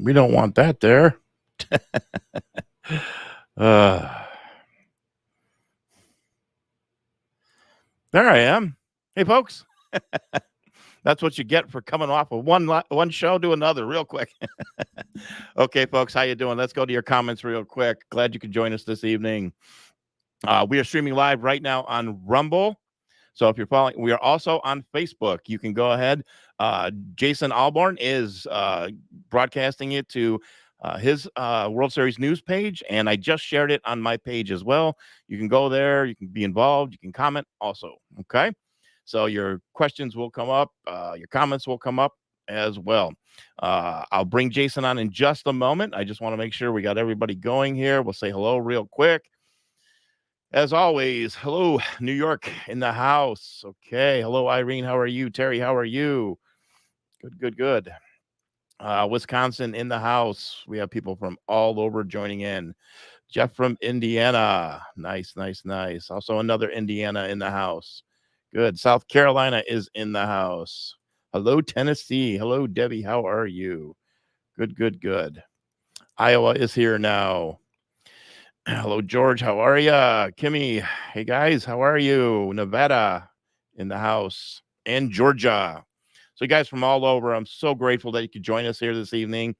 We don't want that there. uh, there I am. Hey, folks. That's what you get for coming off of one show to another real quick. Okay, folks, how you doing? Let's go to your comments real quick. Glad you could join us this evening. We are streaming live right now on Rumble. So if you're following, we are also on Facebook. You can go ahead. Jason Alborn is broadcasting it to his World Series news page, and I just shared it on my page as well. You can go there. You can be involved. You can comment also. Okay. So your questions will come up. Your comments will come up as well. I'll bring Jason on in just a moment. I just want to make sure we got everybody going here. We'll say hello real quick. As always, hello, New York in the house. Okay. Hello, Irene. How are you? Terry, how are you? Good. Wisconsin in the house. We have people from all over joining in. Jeff from Indiana. Nice. Also another Indiana in the house. Good. South Carolina is in the house. Hello, Tennessee. Hello, Debbie. How are you? Good. Iowa is here now. Hello, George. How are you? Kimmy. Hey, guys. How are you? Nevada in the house and Georgia. So you guys from all over, I'm so grateful that you could join us here this evening.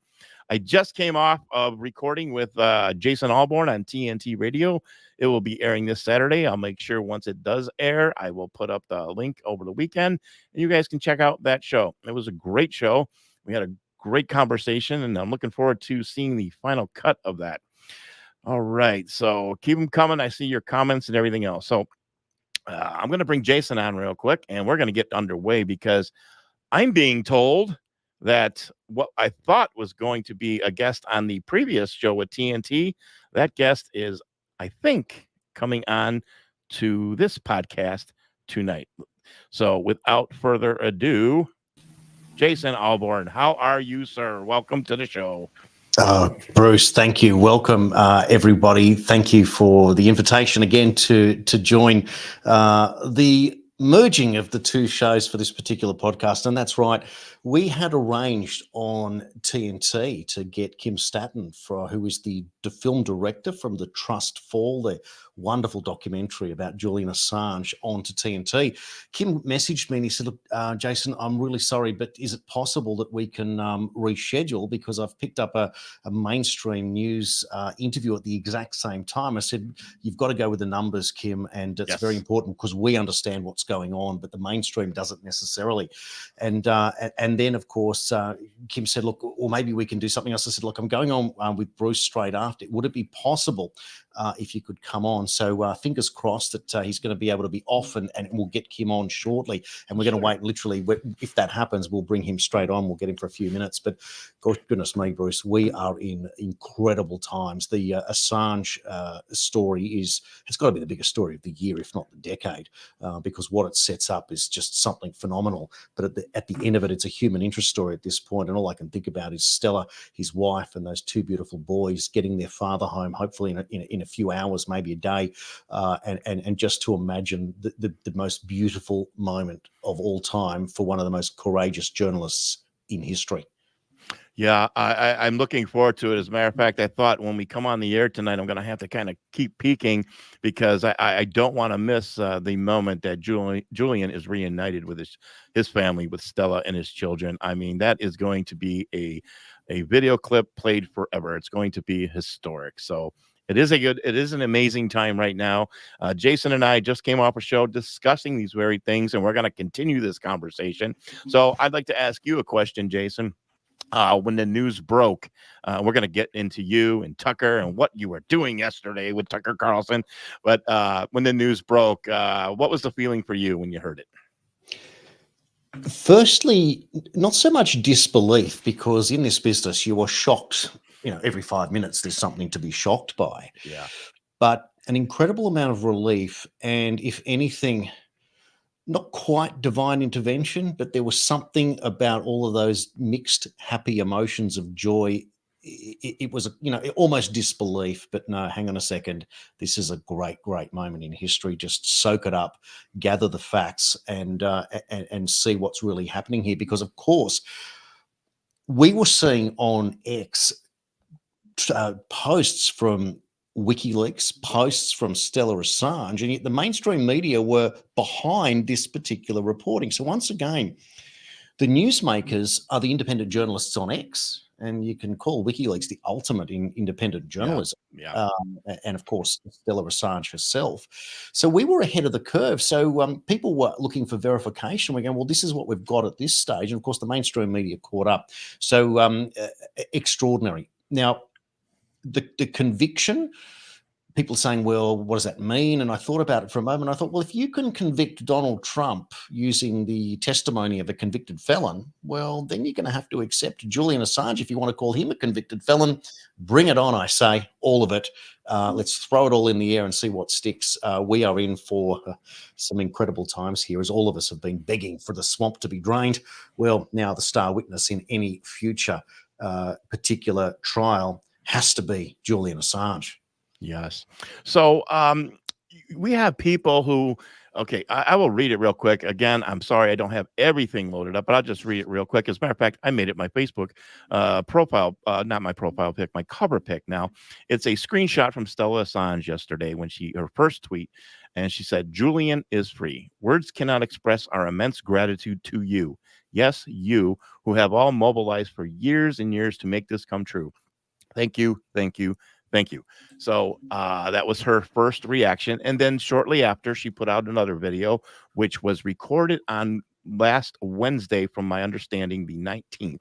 I just came off of recording with Jason Alborn on TNT Radio. It will be airing this Saturday. I'll make sure once it does air, I will put up the link over the weekend, and you guys can check out that show. It was a great show. We had a great conversation, and I'm looking forward to seeing the final cut of that. All right, so keep them coming. I see your comments and everything else. So I'm going to bring Jason on real quick, and we're going to get underway because I'm being told that what I thought was going to be a guest on the previous show with TNT, that guest is, I think, coming on to this podcast tonight. So without further ado, Jason Alborn, how are you, sir? Welcome to the show. Bruce, thank you. Welcome, everybody. Thank you for the invitation again to join the merging of the two shows for this particular podcast. And that's right, we had arranged on TNT to get Kim Staton, who is the film director from The Trust Fall, the wonderful documentary about Julian Assange, onto TNT. Kim messaged me and he said, look, Jason, I'm really sorry, but is it possible that we can reschedule, because I've picked up a mainstream news interview at the exact same time. I said, you've got to go with the numbers, Kim, and it's very important because we understand what's going on, but the mainstream doesn't necessarily. And then, of course, Kim said, look, or maybe we can do something else. I said, look, I'm going on with Bruce straight after. Would it be possible if you could come on? So fingers crossed that he's going to be able to be off, and we'll get Kim on shortly. And we're going to wait literally, if that happens, we'll bring him straight on. We'll get him for a few minutes. But goodness me, Bruce, we are in incredible times. The Assange story it's got to be the biggest story of the year, if not the decade, because what it sets up is just something phenomenal. But at the end of it, it's a human interest story at this point, and all I can think about is Stella, his wife, and those two beautiful boys getting their father home, hopefully in a few hours, maybe a day, and just to imagine the most beautiful moment of all time for one of the most courageous journalists in history. Yeah, I'm looking forward to it. As a matter of fact, I thought when we come on the air tonight, I'm going to have to kind of keep peeking because I don't want to miss the moment that Julian is reunited with his family, with Stella and his children. I mean, that is going to be a video clip played forever. It's going to be historic. So it is an amazing time right now. Jason and I just came off a show discussing these very things, and we're going to continue this conversation. So I'd like to ask you a question, Jason. When the news broke, we're going to get into you and Tucker and what you were doing yesterday with Tucker Carlson. But when the news broke, what was the feeling for you when you heard it? Firstly, not so much disbelief, because in this business, you are shocked. Every 5 minutes, there's something to be shocked by. Yeah. But an incredible amount of relief, and if anything, not quite divine intervention, but there was something about all of those mixed, happy emotions of joy. It was, almost disbelief, but no, hang on a second. This is a great, great moment in history. Just soak it up, gather the facts, and see what's really happening here. Because, of course, we were seeing on X posts from WikiLeaks, posts from Stella Assange, and yet the mainstream media were behind this particular reporting. So once again, the newsmakers are the independent journalists on X, and you can call WikiLeaks the ultimate in independent journalism. Yeah. And of course, Stella Assange herself. So we were ahead of the curve. So people were looking for verification. We're going, well, this is what we've got at this stage. And of course, the mainstream media caught up. So extraordinary. Now, the conviction, people saying, well, what does that mean? And I thought about it for a moment. I thought, well, if you can convict Donald Trump using the testimony of a convicted felon, well, then you're going to have to accept Julian Assange. If you want to call him a convicted felon, bring it on, I say, all of it. Let's throw it all in the air and see what sticks. We are in for some incredible times here, as all of us have been begging for the swamp to be drained. Well, now the star witness in any future particular trial has to be Julian Assange. Yes. So we have people who, okay, I will read it real quick. Again, I'm sorry I don't have everything loaded up, but I'll just read it real quick. As a matter of fact, I made it my Facebook profile, not my profile pic, my cover pic now. It's a screenshot from Stella Assange yesterday when her first tweet, and she said, "Julian is free. Words cannot express our immense gratitude to you. Yes, you who have all mobilized for years and years to make this come true. Thank you, thank you, thank you." So that was her first reaction. And then shortly after, she put out another video, which was recorded on last Wednesday, from my understanding, the 19th,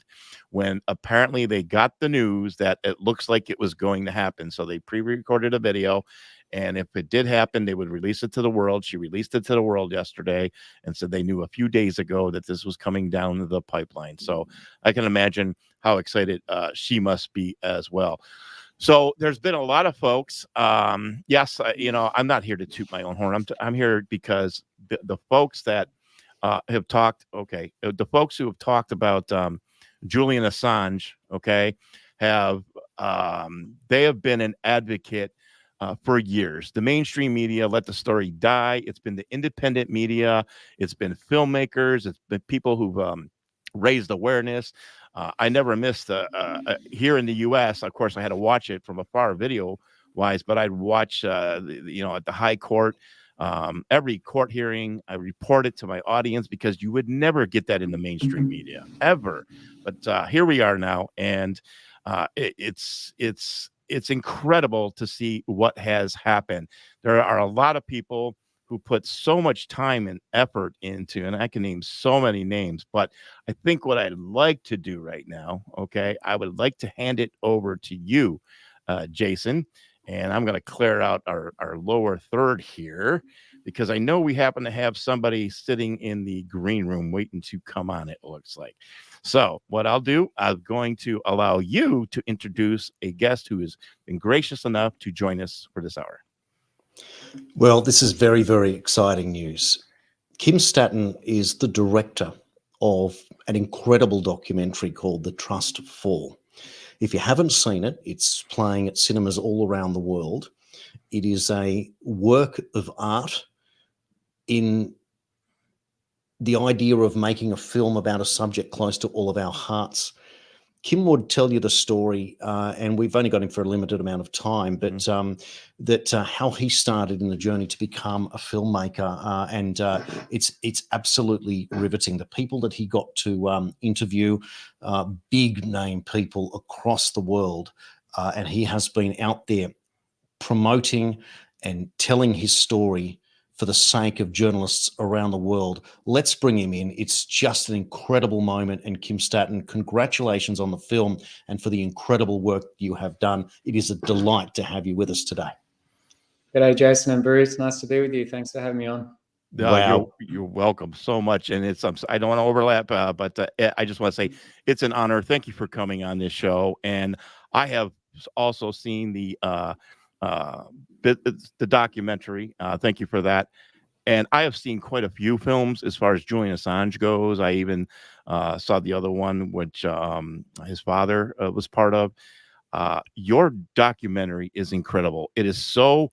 when apparently they got the news that it looks like it was going to happen. So they pre-recorded a video. And if it did happen, they would release it to the world. She released it to the world yesterday and said they knew a few days ago that this was coming down the pipeline. So I can imagine how excited she must be as well. So there's been a lot of folks. Yes, I'm not here to toot my own horn. I'm here because the folks that have talked, okay, the folks who have talked about Julian Assange, okay, they have been an advocate for years. The mainstream media let the story die. It's been the independent media. It's been filmmakers. It's been people who've raised awareness. I never missed here in the U.S. Of course, I had to watch it from afar, video wise, but I'd watch, at the high court, every court hearing. I report it to my audience because you would never get that in the mainstream media ever. But here we are now, and it's incredible to see what has happened. There are a lot of people who put so much time and effort into, and I can name so many names, but I think what I'd like to do right now, okay, I would like to hand it over to you, Jason, and I'm going to clear out our lower third here because I know we happen to have somebody sitting in the green room waiting to come on, it looks like. So what I'll do, I'm going to allow you to introduce a guest who has been gracious enough to join us for this hour. Well, this is very, very exciting news. Kim Statton is the director of an incredible documentary called The Trust Fall. If you haven't seen it, it's playing at cinemas all around the world. It is a work of art in the idea of making a film about a subject close to all of our hearts. Kim would tell you the story, and we've only got him for a limited amount of time, but how he started in the journey to become a filmmaker, and it's absolutely riveting. The people that he got to interview, big name people across the world, and he has been out there promoting and telling his story for the sake of journalists around the world. Let's bring him in. It's just an incredible moment. And Kim Statton, congratulations on the film and for the incredible work you have done. It is a delight to have you with us today. G'day, Jason and Bruce. Nice to be with you. Thanks for having me on. Wow. You're welcome so much. And I don't want to overlap, but I just want to say it's an honor. Thank you for coming on this show. And I have also seen the documentary. Thank you for that. And I have seen quite a few films as far as Julian Assange goes. I even saw the other one, which his father was part of. Your documentary is incredible. It is so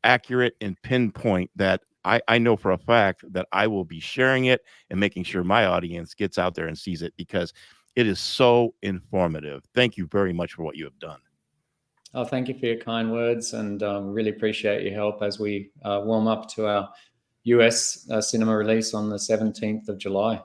accurate and pinpoint that I know for a fact that I will be sharing it and making sure my audience gets out there and sees it, because It is so informative. Thank you very much for what you have done. Oh, thank you for your kind words, and really appreciate your help as we warm up to our US cinema release on the 17th of July.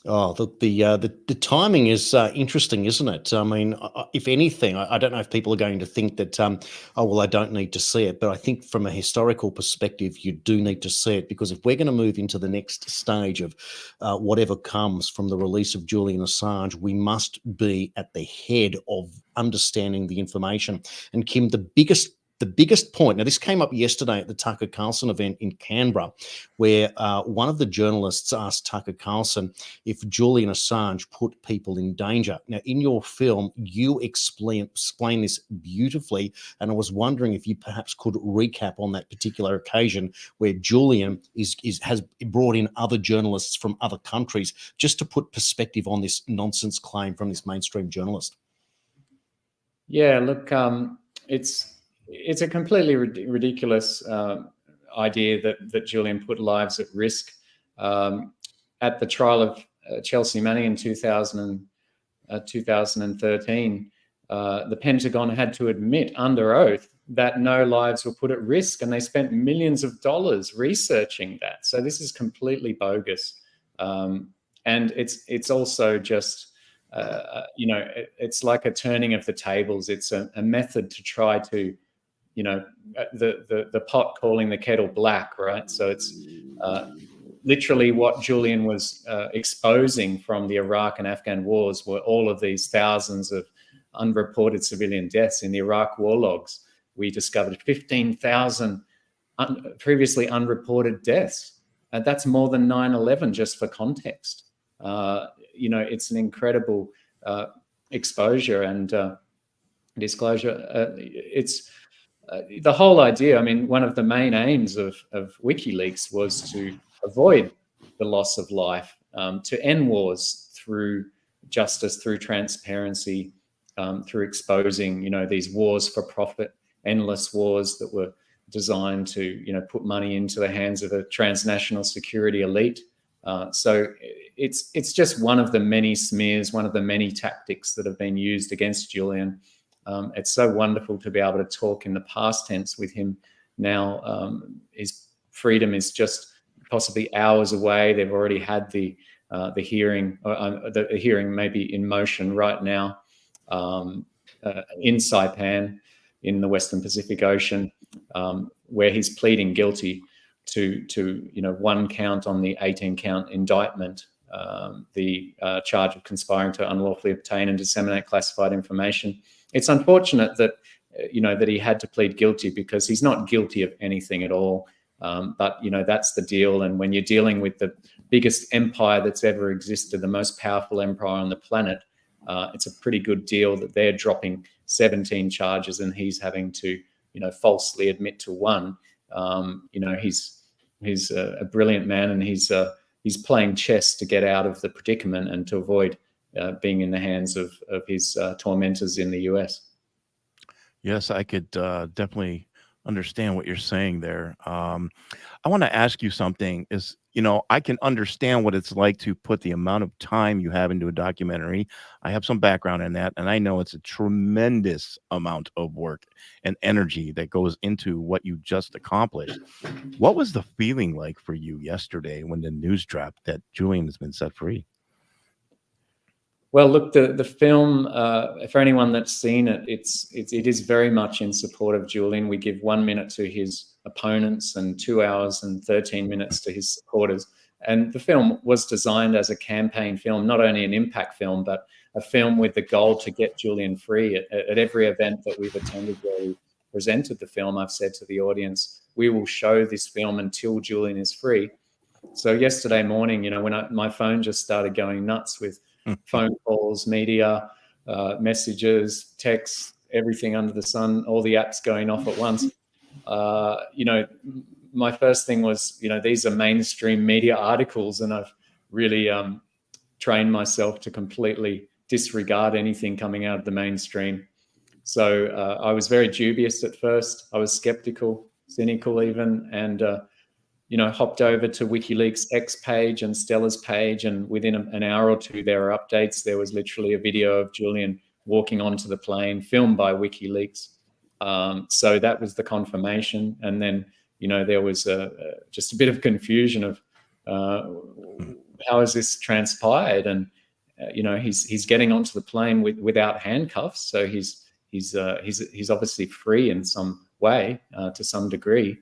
Oh, the timing is interesting, isn't it? I mean, if anything, I don't know if people are going to think that, oh, well, I don't need to see it. But I think from a historical perspective, you do need to see it, because if we're going to move into the next stage of whatever comes from the release of Julian Assange, we must be at the head of understanding the information. And Kim, the biggest point, now this came up yesterday at the Tucker Carlson event in Canberra, where one of the journalists asked Tucker Carlson if Julian Assange put people in danger. Now, in your film, you explain this beautifully, and I was wondering if you perhaps could recap on that particular occasion where Julian has brought in other journalists from other countries just to put perspective on this nonsense claim from this mainstream journalist. Yeah, look, it's a completely ridiculous idea that Julian put lives at risk. At the trial of Chelsea Manning in 2013, the Pentagon had to admit under oath that no lives were put at risk, and they spent millions of dollars researching that. So this is completely bogus, and it's also just it's like a turning of the tables. It's a method to try to, the pot calling the kettle black, right? So it's literally what Julian was exposing from the Iraq and Afghan wars were all of these thousands of unreported civilian deaths. In the Iraq war logs, we discovered 15,000 previously unreported deaths. And that's more than 9/11, just for context. It's an incredible exposure and disclosure. It's the whole idea. I mean, one of the main aims of WikiLeaks was to avoid the loss of life, to end wars through justice, through transparency, through exposing, these wars for profit, endless wars that were designed to, put money into the hands of a transnational security elite. So it's just one of the many smears, one of the many tactics that have been used against Julian. It's so wonderful to be able to talk in the past tense with him now. His freedom is just possibly hours away. They've already had the hearing. The hearing may be in motion right now in Saipan, in the Western Pacific Ocean, where he's pleading guilty to one count on the 18-count indictment, the charge of conspiring to unlawfully obtain and disseminate classified information. It's unfortunate that that he had to plead guilty, because he's not guilty of anything at all. But that's the deal. And when you're dealing with the biggest empire that's ever existed, the most powerful empire on the planet, it's a pretty good deal that they're dropping 17 charges and he's having to falsely admit to one. He's a brilliant man, and he's playing chess to get out of the predicament and to avoid being in the hands of his tormentors in the US. Yes, I could definitely understand what you're saying there. I want to ask you something. I can understand what it's like to put the amount of time you have into a documentary. I have some background in that, and I know it's a tremendous amount of work and energy that goes into what you just accomplished. What was the feeling like for you yesterday when the news dropped that Julian has been set free? Well, look, the film, for anyone that's seen it, it is very much in support of Julian. We give 1 minute to his opponents and 2 hours and 13 minutes to his supporters. And the film was designed as a campaign film, not only an impact film, but a film with the goal to get Julian free. At every event that we've attended where we presented the film, I've said to the audience, we will show this film until Julian is free. So yesterday morning, when my phone just started going nuts with phone calls, media, messages, texts, everything under the sun, all the apps going off at once. My first thing was, these are mainstream media articles, and I've really trained myself to completely disregard anything coming out of the mainstream. So I was very dubious at first. I was skeptical, cynical even, and hopped over to WikiLeaks X page and Stella's page, and within an hour or two, there were updates. There was literally a video of Julian walking onto the plane, filmed by WikiLeaks. So that was the confirmation. And then, there was just a bit of confusion of how has this transpired? And he's getting onto the plane without handcuffs, so he's obviously free in some way, to some degree.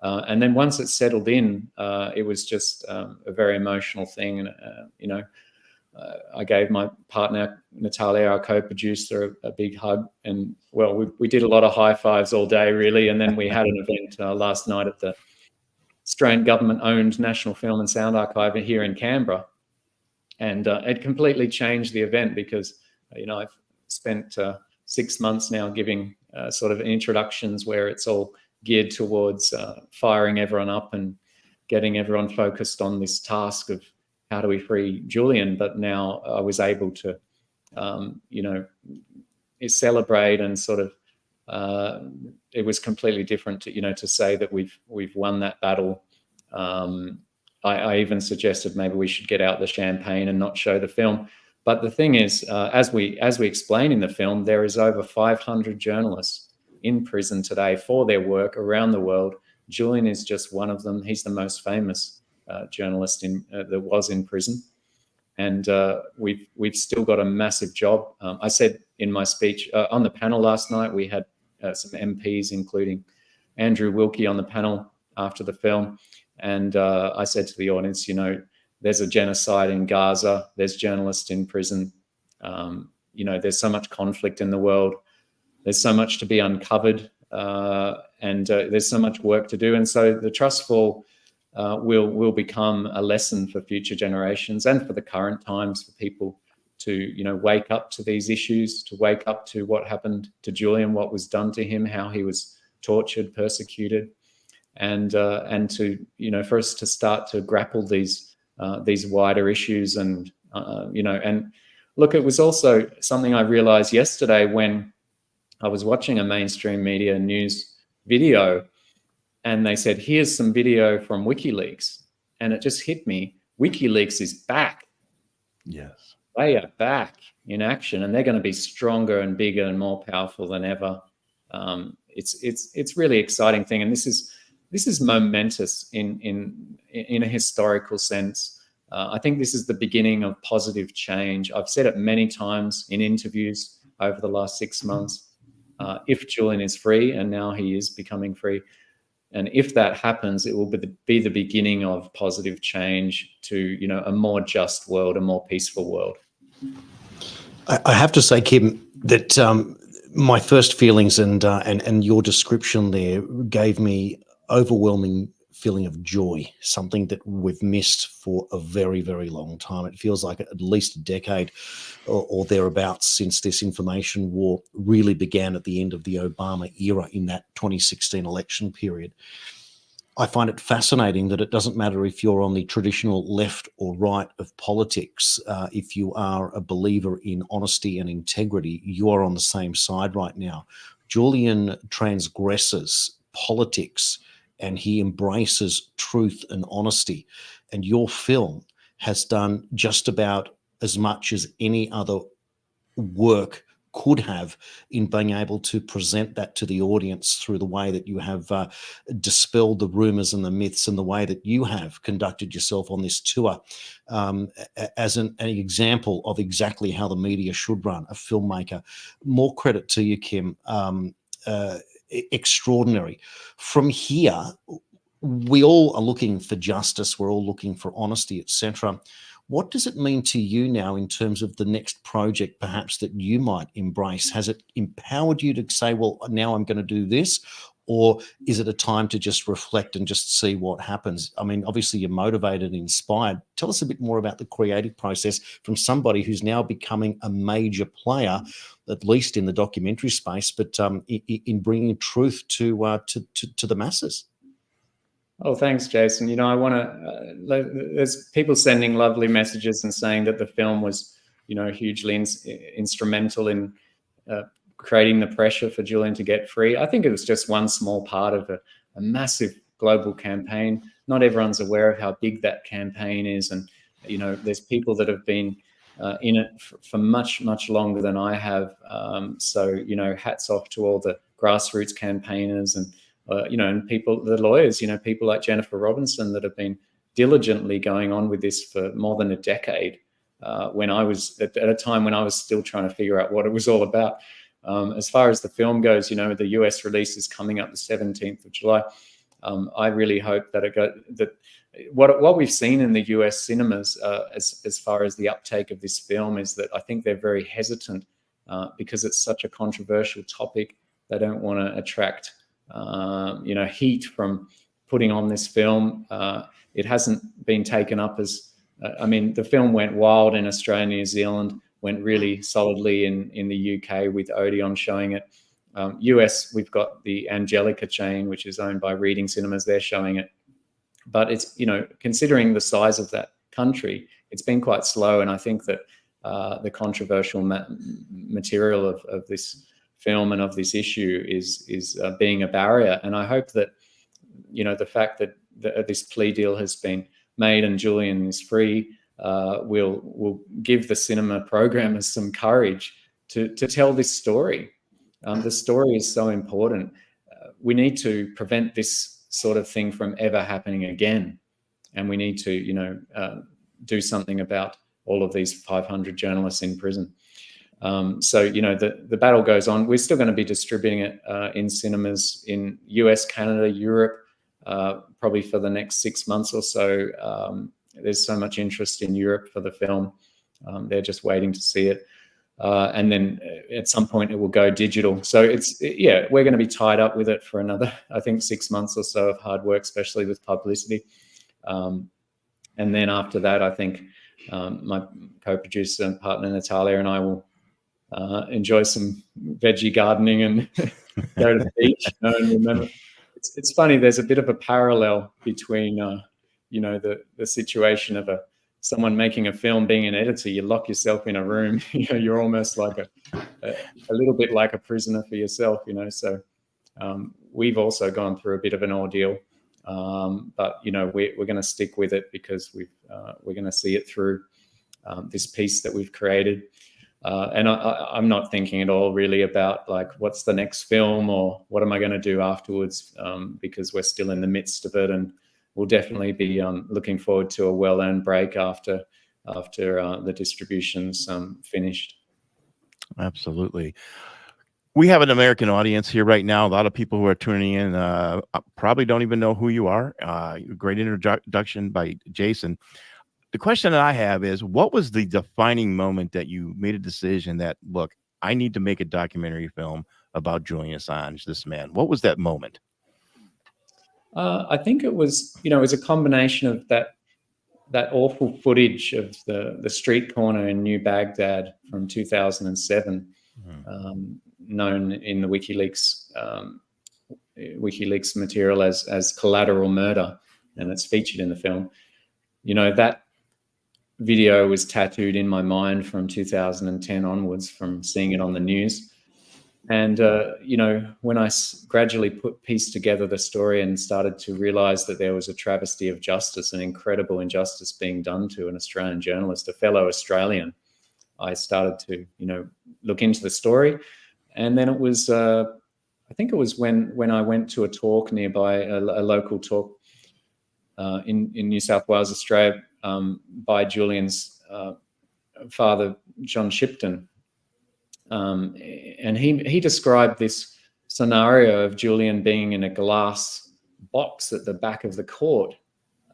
And then once it settled in, it was just a very emotional thing. And I gave my partner Natalia, our co-producer, a big hug, and we did a lot of high fives all day, really. And then we had an event last night at the Australian government-owned National Film and Sound Archive here in Canberra, and it completely changed the event because I've spent 6 months now giving sort of introductions where it's all geared towards firing everyone up and getting everyone focused on this task of how do we free Julian. But now I was able to, celebrate and sort of, it was completely different to, to say that we've won that battle. I even suggested maybe we should get out the champagne and not show the film. But the thing is, as we explain in the film, there is over 500 journalists in prison today for their work around the world. Julian is just one of them. He's the most famous journalist that was in prison, and we've still got a massive job. I said in my speech on the panel last night, we had some MPs, including Andrew Wilkie, on the panel after the film, and I said to the audience, there's a genocide in Gaza. There's journalists in prison. There's so much conflict in the world. There's so much to be uncovered, and there's so much work to do. And so the trust fall will become a lesson for future generations and for the current times, for people to wake up to these issues, to wake up to what happened to Julian, what was done to him, how he was tortured, persecuted, and to for us to start to grapple these wider issues. And and look, it was also something I realized yesterday when I was watching a mainstream media news video, and they said, here's some video from WikiLeaks. And it just hit me. WikiLeaks is back. Yes. They are back in action, and they're going to be stronger and bigger and more powerful than ever. It's really exciting thing. And this is momentous in a historical sense. I think this is the beginning of positive change. I've said it many times in interviews over the last 6 months. If Julian is free, and now he is becoming free, and if that happens, it will be the beginning of positive change to a more just world, a more peaceful world. I have to say, Kim, that my first feelings and your description there gave me overwhelming feeling of joy, something that we've missed for a very, very long time. It feels like at least a decade or thereabouts since this information war really began at the end of the Obama era in that 2016 election period. I find it fascinating that it doesn't matter if you're on the traditional left or right of politics. If you are a believer in honesty and integrity, you are on the same side right now. Julian transgresses politics and he embraces truth and honesty. And your film has done just about as much as any other work could have in being able to present that to the audience through the way that you have dispelled the rumors and the myths, and the way that you have conducted yourself on this tour as an example of exactly how the media should run a filmmaker. More credit to you, Kim. Extraordinary. From here, we all are looking for justice. We're all looking for honesty, etc. What does it mean to you now in terms of the next project perhaps that you might embrace? Has it empowered you to say, well, now I'm going to do this? Or is it a time to just reflect and just see what happens? I mean, obviously you're motivated and inspired. Tell us a bit more about the creative process from somebody who's now becoming a major player, at least in the documentary space, but in bringing truth to the masses. Oh, thanks, Jason. I want to, there's people sending lovely messages and saying that the film was, hugely instrumental in creating the pressure for Julian to get free. I think it was just one small part of a massive global campaign. not everyone's aware of how big that campaign is. And, you know, there's people that have been in it for much, much longer than I have. So, you know, hats off to all the grassroots campaigners and, you know, and people, the lawyers, you know, people like Jennifer Robinson that have been diligently going on with this for more than a decade. When I was at a time when I was still trying to figure out what it was all about. As far as the film goes, you know, the US release is coming up the 17th of July. I really hope that what we've seen in the US cinemas as far as the uptake of this film is that I think they're very hesitant because it's such a controversial topic. They don't want to attract, you know, heat from putting on this film. It hasn't been taken up as, I mean, the film went wild in Australia and New Zealand, went really solidly in the UK with Odeon showing it. US, we've got the Angelica chain, which is owned by Reading Cinemas. They're showing it. But it's, you know, considering the size of that country, it's been quite slow. And I think that the controversial material of this film and of this issue is being a barrier. And I hope that, you know, the fact that this plea deal has been made and Julian is free will give the cinema programmers some courage to tell this story. The story is so important. We need to prevent this sort of thing from ever happening again. And we need to, you know, do something about all of these 500 journalists in prison. So, you know, the battle goes on. We're still going to be distributing it in cinemas in US, Canada, Europe, probably for the next 6 months or so. There's so much interest in Europe for the film. They're just waiting to see it. And then at some point it will go digital. So yeah, we're going to be tied up with it for another, I think, 6 months or so of hard work, especially with publicity. And then after that, I think my co-producer and partner Natalia and I will enjoy some veggie gardening and go to the beach. And remember, it's funny. There's a bit of a parallel between, you know, the situation of someone making a film, being an editor. You lock yourself in a room. You know, you're almost like a little bit like a prisoner for yourself. You know, so we've also gone through a bit of an ordeal, but you know, we're going to stick with it because we're going to see it through this piece that we've created. And I'm not thinking at all really about like what's the next film or what am I going to do afterwards, because we're still in the midst of it, and we'll definitely be looking forward to a well-earned break after the distribution's finished. Absolutely. We have an American audience here right now. A lot of people who are tuning in probably don't even know who you are. Great introduction by Jason. The question that I have is, what was the defining moment that you made a decision that, look, I need to make a documentary film about Julian Assange, this man? What was that moment? I think it was, you know, it was a combination of that awful footage of the street corner in New Baghdad from 2007, known in the WikiLeaks material as collateral murder, and it's featured in the film. You know, that video was tattooed in my mind from 2010 onwards, from seeing it on the news. And, you know, when I gradually pieced together the story and started to realize that there was a travesty of justice, an incredible injustice being done to an Australian journalist, a fellow Australian, I started to, you know, look into the story. And then it was, I think it was when I went to a talk nearby, a local talk in New South Wales, Australia, by Julian's father, John Shipton. And he described this scenario of Julian being in a glass box at the back of the court.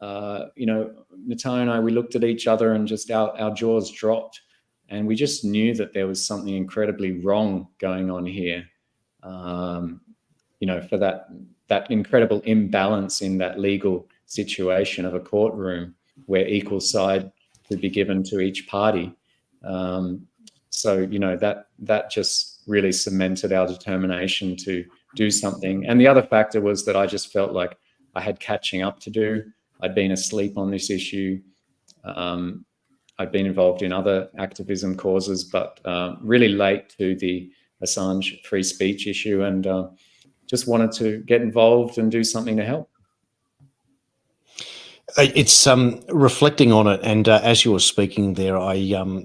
You know, Natalia and I, we looked at each other and just our jaws dropped, and we just knew that there was something incredibly wrong going on here. You know, for that incredible imbalance in that legal situation of a courtroom where equal side could be given to each party. So, you know, that just really cemented our determination to do something. And the other factor was that I just felt like I had catching up to do. I'd been asleep on this issue. I'd been involved in other activism causes, but really late to the Assange free speech issue, and just wanted to get involved and do something to help. It's reflecting on it, and as you were speaking there, I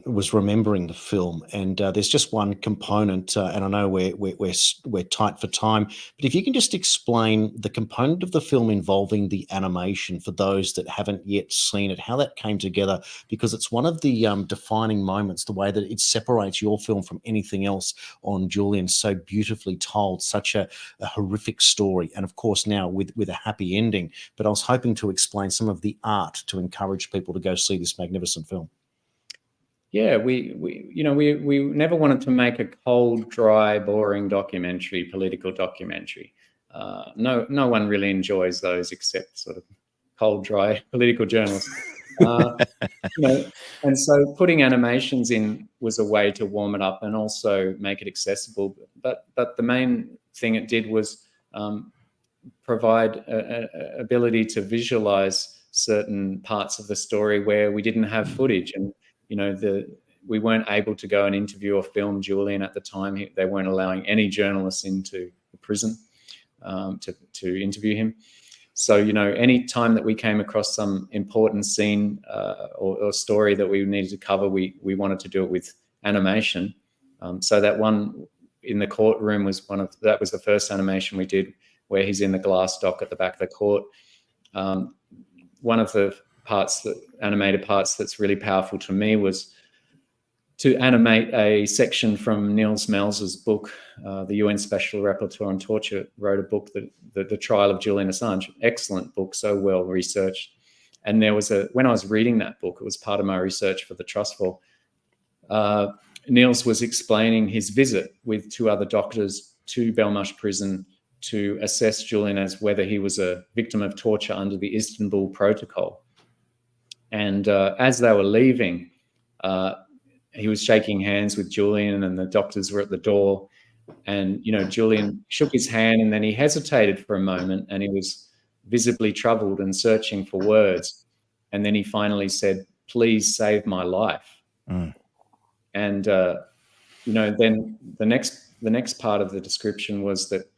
was remembering the film, and there's just one component, and I know we're tight for time, but if you can just explain the component of the film involving the animation for those that haven't yet seen it, how that came together, because it's one of the defining moments, the way that it separates your film from anything else on Julian, so beautifully told, such a horrific story, and of course now with a happy ending. But I was hoping to explain some of the art to encourage people to go see this magnificent film. Yeah, we never wanted to make a cold, dry, boring documentary, political documentary. No one really enjoys those except sort of cold, dry political journalists. And so putting animations in was a way to warm it up and also make it accessible. But the main thing it did was provide a ability to visualize certain parts of the story where we didn't have footage, and we weren't able to go and interview or film Julian at the time. They weren't allowing any journalists into the prison to interview him. So any time that we came across some important scene or story that we needed to cover, we wanted to do it with animation. So that one in the courtroom was that was the first animation we did, where he's in the glass dock at the back of the court. One of the animated parts that's really powerful to me was to animate a section from Nils Melzer's book. The UN Special Rapporteur on Torture wrote a book, The Trial of Julian Assange. Excellent book, so well researched. And there was when I was reading that book, it was part of my research for the Trust Fall, Nils was explaining his visit with 2 other doctors to Belmarsh prison to assess Julian as whether he was a victim of torture under the Istanbul Protocol. And as they were leaving, he was shaking hands with Julian, and the doctors were at the door. And, Julian shook his hand, and then he hesitated for a moment, and he was visibly troubled and searching for words. And then he finally said, "Please save my life." Mm. And, then the next part of the description was that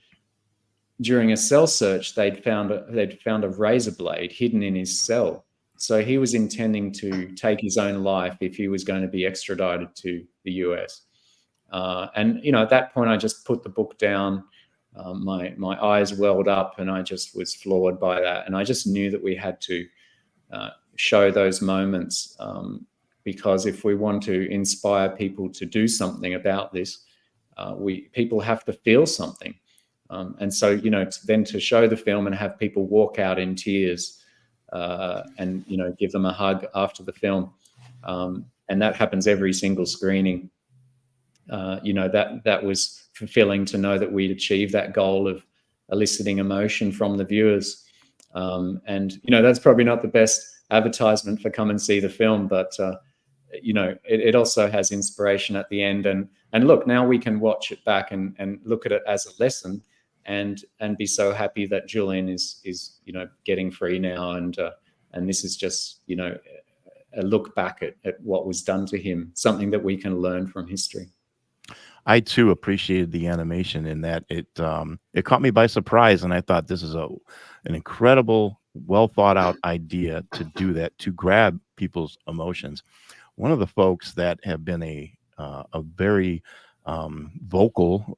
during a cell search, they'd found a razor blade hidden in his cell. So he was intending to take his own life if he was going to be extradited to the US. And at that point, I just put the book down. My eyes welled up, and I just was floored by that. And I just knew that we had to show those moments, because if we want to inspire people to do something about this, people have to feel something. And so, then to show the film and have people walk out in tears, and give them a hug after the film, and that happens every single screening. That was fulfilling to know that we'd achieved that goal of eliciting emotion from the viewers. And that's probably not the best advertisement for come and see the film, but it also has inspiration at the end. And look, now we can watch it back and look at it as a lesson, and be so happy that Julian is getting free now, and this is just a look back at what was done to him, something that we can learn from history. I too appreciated the animation in that it caught me by surprise, and I thought this is an incredible, well thought out idea to do that, to grab people's emotions. One of the folks that have been a very vocal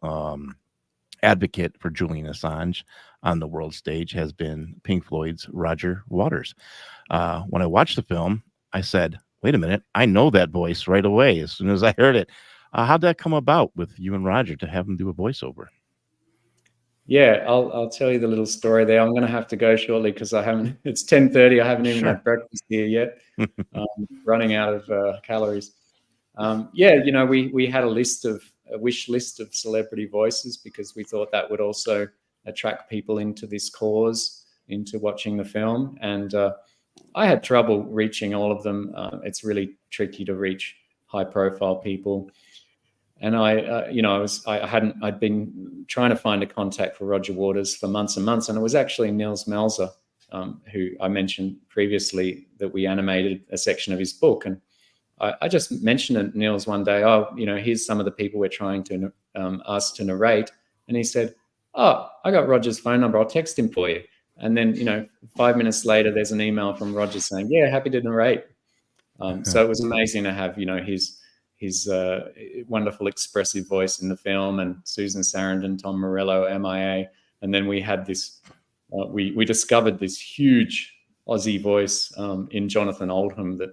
advocate for Julian Assange on the world stage has been Pink Floyd's Roger Waters. When I watched the film, I said, wait a minute, I know that voice right away as soon as I heard it. How'd that come about with you and Roger to have him do a voiceover? Yeah, I'll tell you the little story there. I'm going to have to go shortly because it's 10:30. I haven't even had breakfast here yet. Running out of calories. We had a wish list of celebrity voices because we thought that would also attract people into this cause, into watching the film. And I had trouble reaching all of them. It's really tricky to reach high profile people. And I'd been trying to find a contact for Roger Waters for months and months. And it was actually Nils Melzer, who I mentioned previously, that we animated a section of his book. And I just mentioned to Nils one day, here's some of the people we're trying to ask to narrate. And he said, I got Roger's phone number. I'll text him for you. And then, 5 minutes later, there's an email from Roger saying, "Yeah, happy to narrate." So it was amazing to have, his wonderful expressive voice in the film, and Susan Sarandon, Tom Morello, MIA. And then we had this, we discovered this huge Aussie voice in Jonathan Oldham that,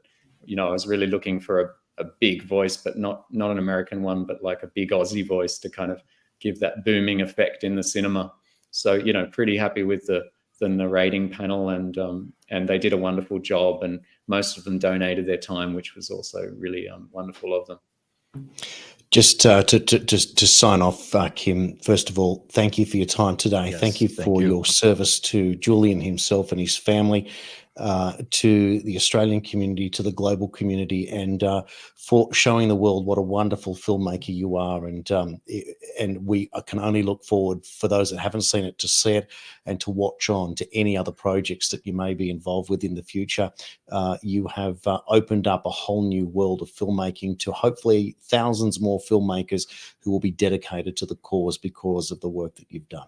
I was really looking for a big voice, but not an American one, but like a big Aussie voice to kind of give that booming effect in the cinema. So, pretty happy with the narrating panel, and they did a wonderful job, and most of them donated their time, which was also really wonderful of them. Just to sign off, Kim, first of all, thank you for your time today. Yes, thank you for your service to Julian himself and his family, to the Australian community, to the global community, and for showing the world what a wonderful filmmaker you are. And we can only look forward, for those that haven't seen it, to see it and to watch on to any other projects that you may be involved with in the future. You have opened up a whole new world of filmmaking to hopefully thousands more filmmakers who will be dedicated to the cause because of the work that you've done.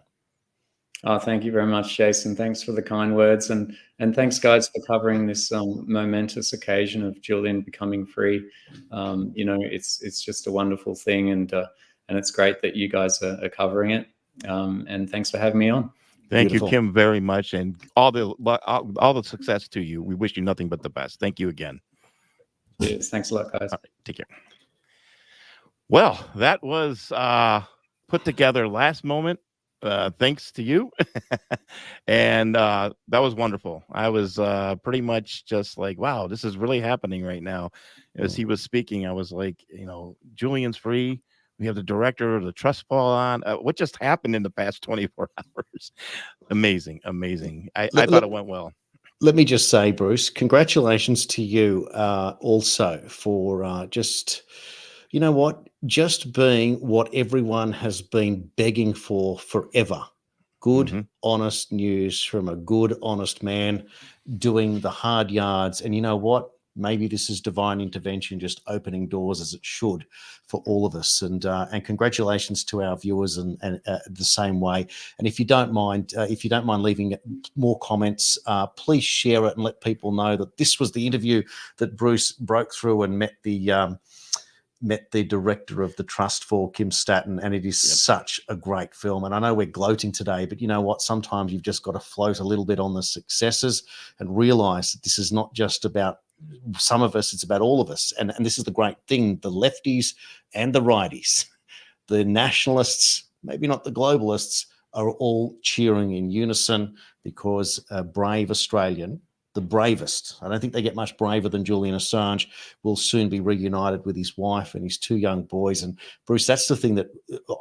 Oh, thank you very much, Jason. Thanks for the kind words, and thanks, guys, for covering this momentous occasion of Julian becoming free. It's just a wonderful thing, and it's great that you guys are covering it. And thanks for having me on. Thank you, Kim, very much, and all the success to you. We wish you nothing but the best. Thank you again. Cheers. Thanks a lot, guys. All right, take care. Well, that was put together last moment. Thanks to you. And that was wonderful. I was pretty much just like, wow, this is really happening right now. As he was speaking, I was like, Julian's free. We have the director of the trust fall on. What just happened in the past 24 hours? Amazing. I thought it went well. Let me just say, Bruce, congratulations to you also for just, just being what everyone has been begging for forever. Good, honest news from a good, honest man doing the hard yards. And you know what? Maybe this is divine intervention, just opening doors as it should for all of us. And congratulations to our viewers, and the same way. And if you don't mind, leaving more comments, please share it and let people know that this was the interview that Bruce broke through and met the director of the trust for, Kim Statton, and it is such a great film. And I know we're gloating today, but you know what? Sometimes you've just got to float a little bit on the successes and realize that this is not just about some of us, it's about all of us. And this is the great thing, the lefties and the righties, the nationalists, maybe not the globalists, are all cheering in unison because a brave Australian, the bravest, I don't think they get much braver than Julian Assange, will soon be reunited with his wife and his 2 young boys. And Bruce, that's the thing that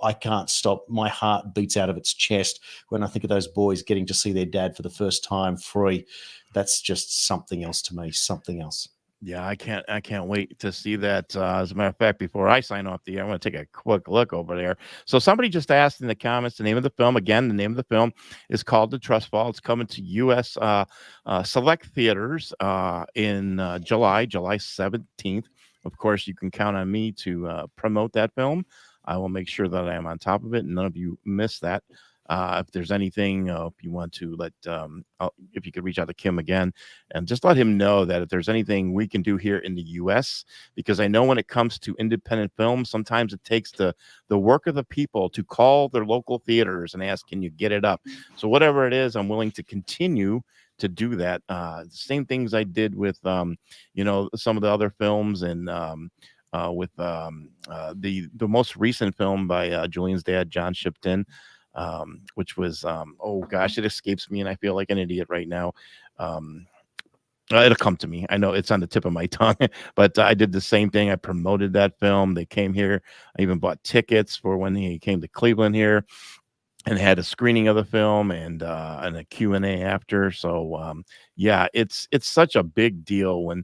I can't stop. My heart beats out of its chest when I think of those boys getting to see their dad for the first time free. That's just something else to me, something else. Yeah, I can't wait to see that. As a matter of fact, before I sign off the air, I'm going to take a quick look over there. So somebody just asked in the comments the name of the film. Again, the name of the film is called The Trust Fall. It's coming to U.S. Select theaters in July 17th. Of course, you can count on me to promote that film. I will make sure that I am on top of it, and none of you miss that. If there's anything, if you want to if you could reach out to Kim again and just let him know that if there's anything we can do here in the U.S., because I know when it comes to independent films, sometimes it takes the work of the people to call their local theaters and ask, can you get it up? So whatever it is, I'm willing to continue to do that. Same things I did with, some of the other films, and with the most recent film by Julian's dad, John Shipton, which was oh gosh, it escapes me and I feel like an idiot right now. It'll come to me. I know it's on the tip of my tongue, but I did the same thing. I promoted that film. They came here. I even bought tickets for when he came to Cleveland here, and had a screening of the film and a Q&A after. So yeah, it's such a big deal when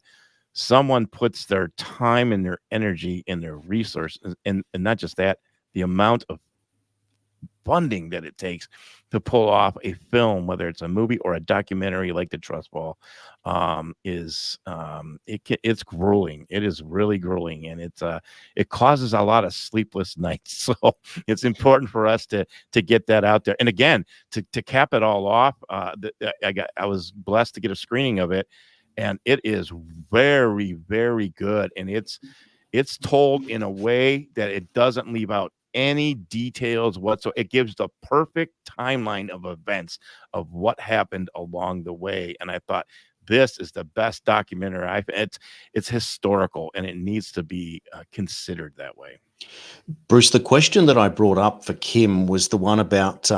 someone puts their time and their energy and their resources, and not just that, the amount of funding that it takes to pull off a film, whether it's a movie or a documentary like The Trust Fall, it's grueling. It is really grueling, and it causes a lot of sleepless nights. So it's important for us to get that out there. And again, to cap it all off, I was blessed to get a screening of it, and it is very, very good. And it's told in a way that it doesn't leave out any details whatsoever. It gives the perfect timeline of events of what happened along the way. And I thought, this is the best documentary it's historical, and it needs to be considered that way. Bruce, the question that I brought up for Kim was the one about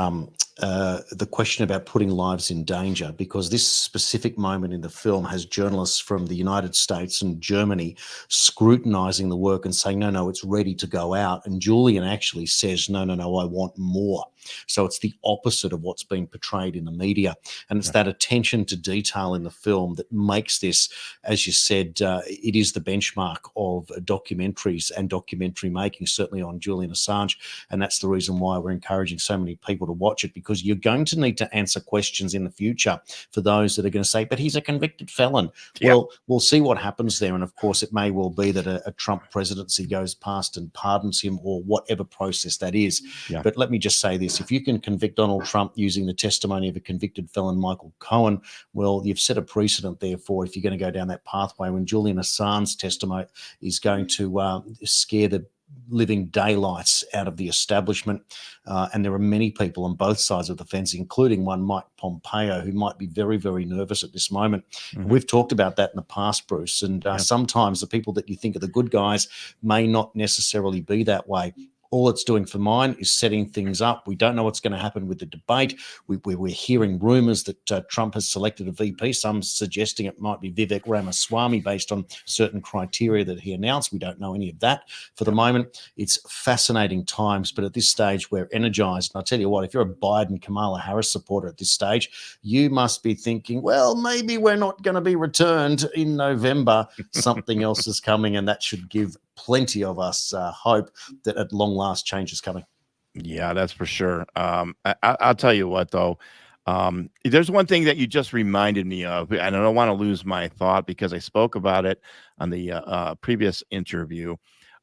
the question about putting lives in danger, because this specific moment in the film has journalists from the United States and Germany scrutinizing the work and saying, no, it's ready to go out. And Julian actually says, no, I want more. So it's the opposite of what's being portrayed in the media. And it's that attention to detail in the film that makes this, as you said, it is the benchmark of documentaries and documentary making, certainly on Julian Assange. And that's the reason why we're encouraging so many people to watch it, because you're going to need to answer questions in the future for those that are going to say, but he's a convicted felon. Yep. Well, we'll see what happens there. And of course, it may well be that a Trump presidency goes past and pardons him, or whatever process that is. Yeah. But let me just say this. If you can convict Donald Trump using the testimony of a convicted felon, Michael Cohen, well, you've set a precedent there for if you're going to go down that pathway, when Julian Assange's testimony is going to scare the living daylights out of the establishment. And there are many people on both sides of the fence, including one Mike Pompeo, who might be very, very nervous at this moment. Mm-hmm. We've talked about that in the past, Bruce, and sometimes the people that you think are the good guys may not necessarily be that way. All it's doing for mine is setting things up. We don't know what's going to happen with the debate. We're hearing rumors that Trump has selected a VP, some suggesting it might be Vivek Ramaswamy based on certain criteria that he announced. We don't know any of that for the moment. It's fascinating times, but at this stage, we're energized. And I'll tell you what, if you're a Biden, Kamala Harris supporter at this stage, you must be thinking, well, maybe we're not going to be returned in November. Something else is coming, and that should give plenty of us hope that at long last change is coming. Yeah, that's for sure. I'll tell you what, though. There's one thing that you just reminded me of, and I don't want to lose my thought because I spoke about it on the previous interview.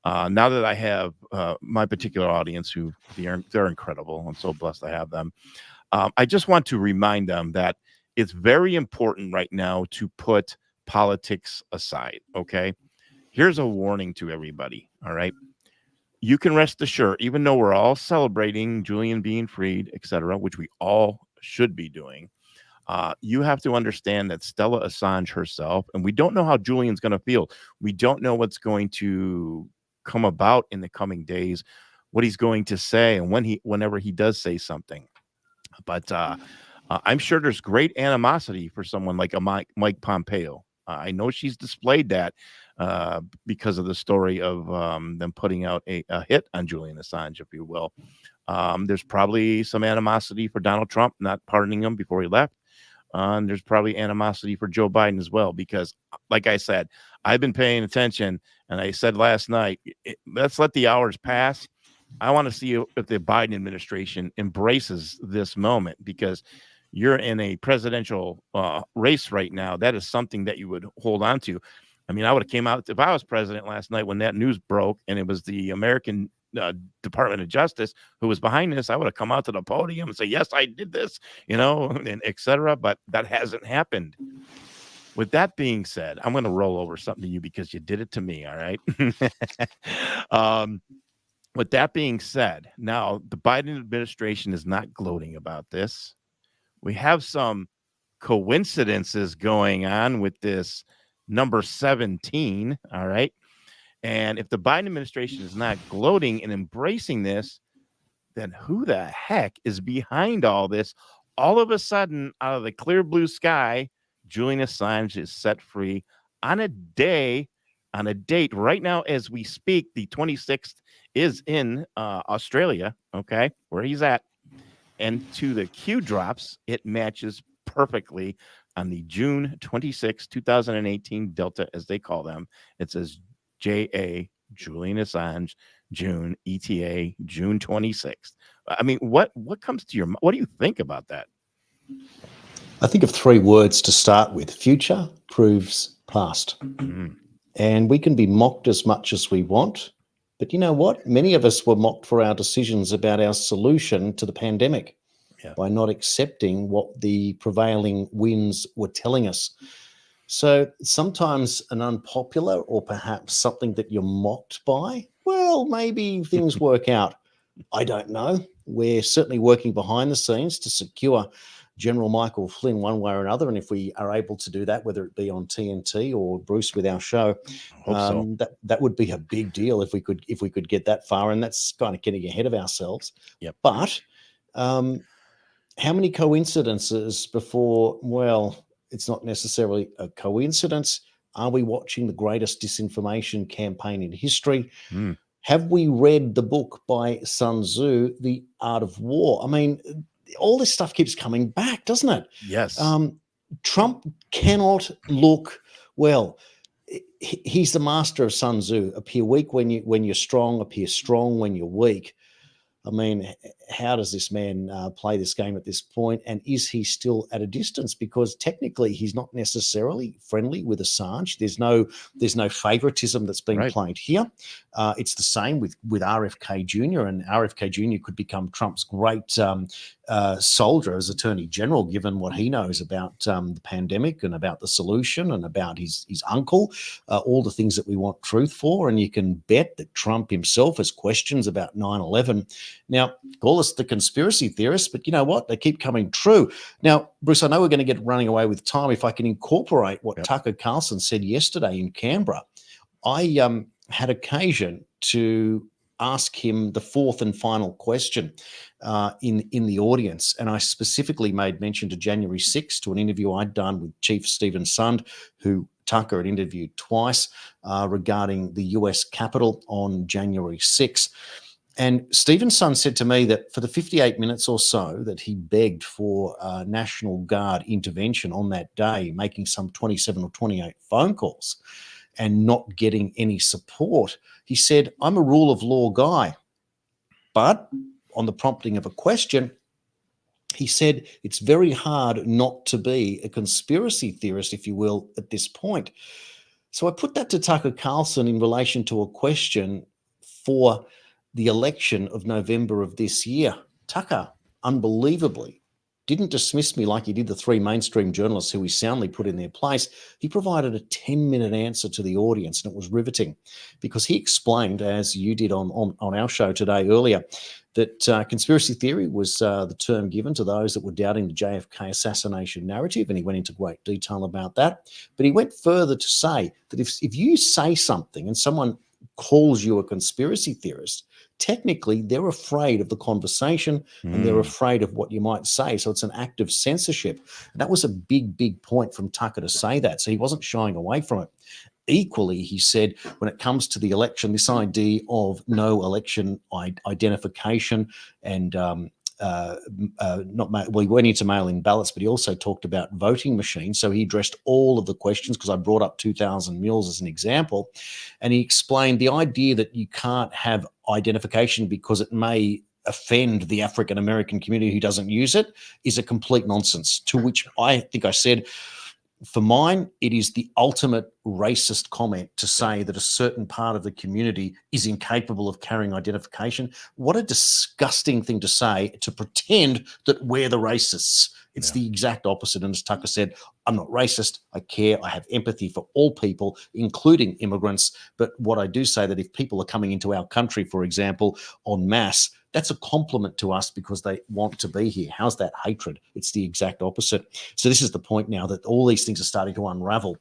Now that I have my particular audience, who they're incredible. I'm so blessed to have them. I just want to remind them that it's very important right now to put politics aside, okay? Here's a warning to everybody, all right? You can rest assured, even though we're all celebrating Julian being freed, etc., which we all should be doing, you have to understand that Stella Assange herself, and we don't know how Julian's going to feel. We don't know what's going to come about in the coming days, what he's going to say, and whenever he does say something. But I'm sure there's great animosity for someone like a Mike Pompeo. I know she's displayed that because of the story of them putting out a hit on Julian Assange, if you will. There's probably some animosity for Donald Trump not pardoning him before he left. And there's probably animosity for Joe Biden as well, because, like I said, I've been paying attention, and I said last night, let's let the hours pass. I want to see if the Biden administration embraces this moment, because you're in a presidential race right now. That is something that you would hold on to. I mean, I would have came out if I was president last night when that news broke, and it was the American Department of Justice who was behind this. I would have come out to the podium and say, yes, I did this, and etc. But that hasn't happened. With that being said, I'm going to roll over something to you because you did it to me. All right. With that being said, now the Biden administration is not gloating about this. We have some coincidences going on with this number 17. All right. And if the Biden administration is not gloating and embracing this, then who the heck is behind all this? All of a sudden, out of the clear blue sky, Julian Assange is set free on a date right now as we speak. The 26th is in Australia, okay, where he's at. And to the Q drops, it matches perfectly on the June 26, 2018 Delta, as they call them. It says JA, Julian Assange, June, ETA, June 26th. I mean, what comes to your, what do you think about that? I think of 3 words to start with. Future proves past. Mm. And we can be mocked as much as we want. But you know what? Many of us were mocked for our decisions about our solution to the pandemic by not accepting what the prevailing winds were telling us. So sometimes an unpopular or perhaps something that you're mocked by, well, maybe things work out. I don't know. We're certainly working behind the scenes to secure General Michael Flynn one way or another. And if we are able to do that, whether it be on TNT or Bruce with our show, Hope so. that would be a big deal if we could get that far. And that's kind of getting ahead of ourselves. Yep. But how many coincidences before, well, it's not necessarily a coincidence. Are we watching the greatest disinformation campaign in history? Mm. Have we read the book by Sun Tzu, The Art of War? I mean, all this stuff keeps coming back, doesn't it? Yes. Trump cannot look, well, he's the master of Sun Tzu. Appear weak when you're strong, appear strong when you're weak. I mean, how does this man play this game at this point? And is he still at a distance? Because technically he's not necessarily friendly with Assange. There's no favoritism that's being played here. It's the same with RFK Jr. And RFK Jr. could become Trump's great soldier as Attorney General, given what he knows about the pandemic and about the solution and about his uncle, all the things that we want truth for. And you can bet that Trump himself has questions about 9/11. Now, call us the conspiracy theorists, but you know what? They keep coming true. Now, Bruce, I know we're going to get running away with time. If I can incorporate what Tucker Carlson said yesterday in Canberra, I had occasion to ask him the 4th and final question in the audience. And I specifically made mention to January 6th, to an interview I'd done with Chief Stephen Sund, who Tucker had interviewed twice regarding the US Capitol on January 6th. And Stephen Sund said to me that for the 58 minutes or so that he begged for National Guard intervention on that day, making some 27 or 28 phone calls and not getting any support, he said, I'm a rule of law guy. But on the prompting of a question, he said, it's very hard not to be a conspiracy theorist, if you will, at this point. So I put that to Tucker Carlson in relation to a question for the election of November of this year. Tucker, unbelievably, didn't dismiss me like he did the 3 mainstream journalists who he soundly put in their place. He provided a 10-minute answer to the audience, and it was riveting because he explained, as you did on our show today earlier, that conspiracy theory was the term given to those that were doubting the JFK assassination narrative, and he went into great detail about that. But he went further to say that if you say something and someone calls you a conspiracy theorist, technically they're afraid of the conversation and they're afraid of what you might say. So it's an act of censorship. And that was a big point from Tucker to say that. So he wasn't shying away from it. Equally, he said, when it comes to the election, this idea of no election identification and he went into mail-in ballots, but he also talked about voting machines. So he addressed all of the questions because I brought up 2000 mules as an example. And he explained the idea that you can't have identification because it may offend the African-American community who doesn't use it is a complete nonsense, to which I think I said, for mine, it is the ultimate racist comment to say that a certain part of the community is incapable of carrying identification. What a disgusting thing to say, to pretend that we're the racists. It's the exact opposite. And as Tucker said, I'm not racist. I care. I have empathy for all people, including immigrants. But what I do say that if people are coming into our country, for example, en masse, that's a compliment to us because they want to be here. How's that hatred? It's the exact opposite. So this is the point now that all these things are starting to unravel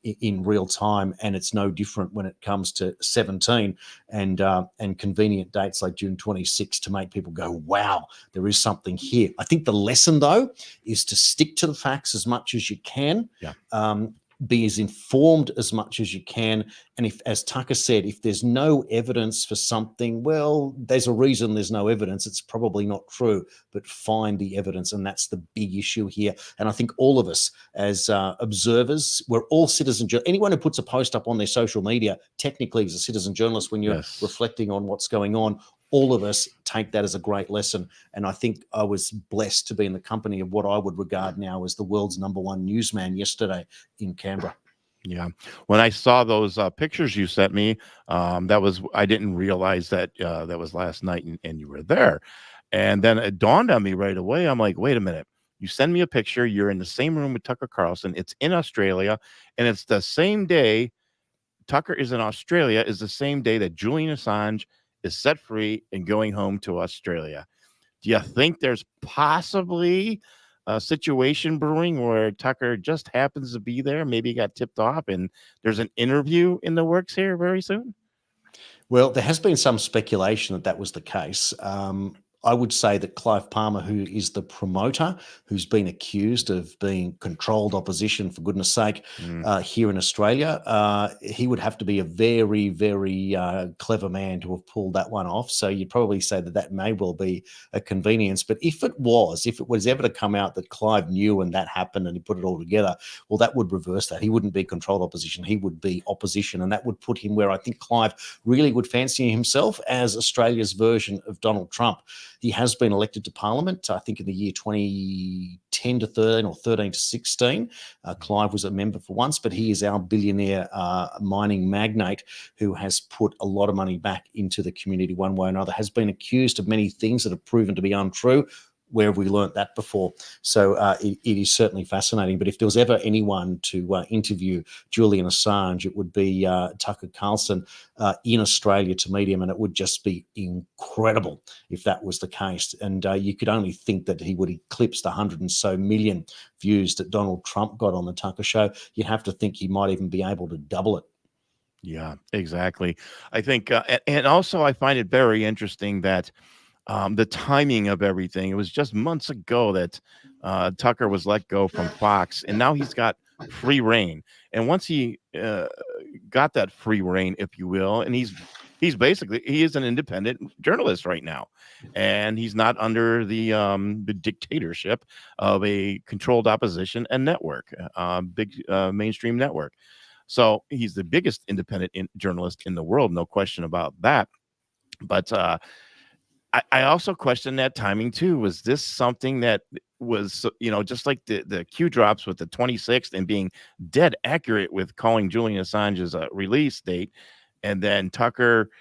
in real time, and it's no different when it comes to 17 and convenient dates like June 26 to make people go, wow, there is something here. I think the lesson, though, is to stick to the facts as much as you can. Be as informed as much as you can. And if, as Tucker said, if there's no evidence for something, well, there's a reason there's no evidence. It's probably not true, but find the evidence. And that's the big issue here. And I think all of us as observers, we're all citizen. Anyone who puts a post up on their social media technically is a citizen journalist when you're reflecting on what's going on. all of us take that as a great lesson. And I think I was blessed to be in the company of what I would regard now as the world's #1 newsman yesterday in Canberra. Yeah. When I saw those pictures you sent me, I didn't realize that that was last night and you were there. And then it dawned on me right away. I'm like, wait a minute. You send me a picture. You're in the same room with Tucker Carlson. It's in Australia. And it's the same day Tucker is in Australia, is the same day that Julian Assange is set free and going home to Australia. Do you think there's possibly a situation brewing where Tucker just happens to be there? Maybe he got tipped off and there's an interview in the works here very soon? Well, there has been some speculation that that was the case. I would say that Clive Palmer, who is the promoter, who's been accused of being controlled opposition, for goodness sake, here in Australia, he would have to be a very, very clever man to have pulled that one off. So you'd probably say that that may well be a convenience. But if it was ever to come out that Clive knew and that happened and he put it all together, well, that would reverse that. He wouldn't be controlled opposition. He would be opposition. And that would put him where I think Clive really would fancy himself as Australia's version of Donald Trump. He has been elected to Parliament, I think in the year 2010 to 13 or 13 to 16. Clive was a member for once, but he is our billionaire mining magnate who has put a lot of money back into the community one way or another, has been accused of many things that have proven to be untrue. Where have we learnt that before? So it is certainly fascinating. But if there was ever anyone to interview Julian Assange, it would be Tucker Carlson in Australia to meet him, and it would just be incredible if that was the case. And you could only think that he would eclipse the 100 and so million views that Donald Trump got on the Tucker Show. You'd have to think he might even be able to double it. Yeah, exactly. I think, and also I find it very interesting that the timing of everything. It was just months ago that Tucker was let go from Fox, and now he's got free reign. And once he got that free reign, if you will, and he is an independent journalist right now, and he's not under the dictatorship of a controlled opposition and network, big mainstream network. So he's the biggest independent journalist in the world, no question about that. But I also question that timing too. Was this something that was, just like the Q drops with the 26th and being dead accurate with calling Julian Assange's release date, and then Tucker